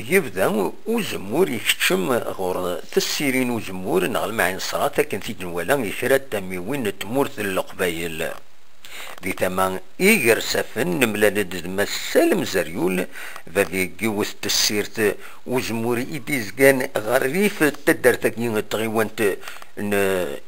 يبدا وزمور يكتشم غور تسيرين وزمور نغل معين صراط كان في جنوالا يثرى تميوين تمورث القبايل دي تما إيجر سفن نملالد مسالم زريول ذي جوث تسيرت وزمور إيديزغان غريف تدرتكين تغيوانت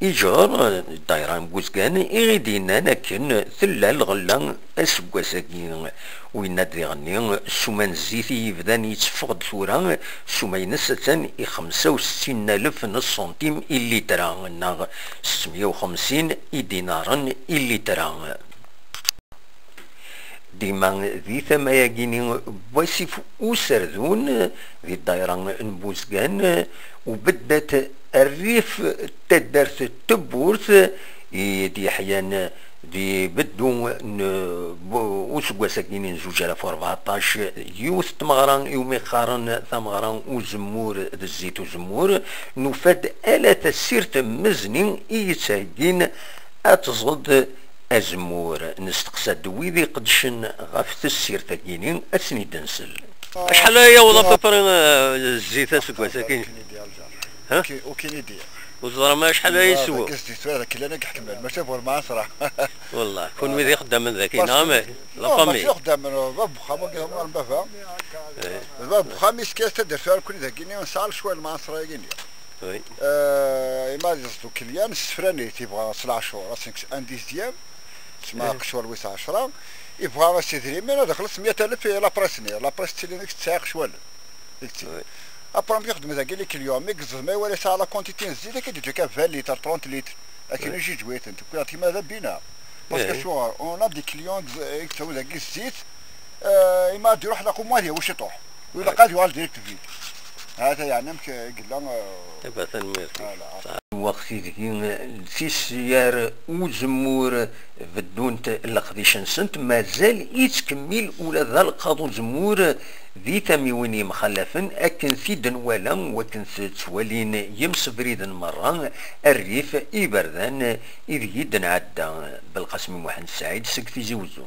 إيجار دايران بوزغان إغيدينا لكن ثلال غلان أسقاساكين وين ندري غني سومان زيتي يبدان يتفقد ثورا سومين ستان 65,000 نص سنتيم إلي ترا ناغ 650 دينارا إلي ترا ديما ذي ثمايا كيني واسف وسردون ذي الدايران نبوزغان وبدات الريف تدرت تبورث دي حيان دي بدو وسقوا ساكنين 2014 يوث تمغران يومي خارن ثمغران وزمور الزيت وزمور نفاد آلة سيرت مزنين يتساقين أتزغد أزمور نستقصى دويذي قدشن غاف السيرت كينين أسني دنسل شحال هي وظيفة فرن الزيت سقوا ساكين ها؟ وكينيديا وزرا ما شحال يسوى قصدي هذا كل انا كحكمل ما شافوا معاه صراحه والله كون ويدي خدام من ذاك نعم لا فامي ماشي خدام من باب خامو كيما البافا باب خامس كاس تدير فيها كل ذاك كيني نسال شويه مع صرايقين وي ما يزدو كليان السفراني تيبغى 12 شهور 5 ان ديزيام تسمى قشور ويس 10 يبغى سيدري من هذا خلص 100,000 لا بريسني لا بريس تي ليك تساق شوال أبرم يخدم ذاك اللي كل يوم يقصد ما ولا ساعة لا كونتيتي نزيد كي كان 20 لتر 30 لتر لكن يجي جويت انت كي ماذا بينا باسكو شو اون دي كليون يكتبوا ذاك الزيت ما يروح لكم ماليه واش يطوح ولا قال يوال ديريكت فيد هذا يعني قلنا تبع تنمير وقت ذيك في سيار وزمور بدون القديشن سنت مازال يتكمل ولا ذا القاضو زمور ذي تميوني مخلفا أكن في دنوالا وكن توالين يمس بريدا مرة الريف إبردان إذ يدن عدا بالقسم محمد سعيد سكتي زوزو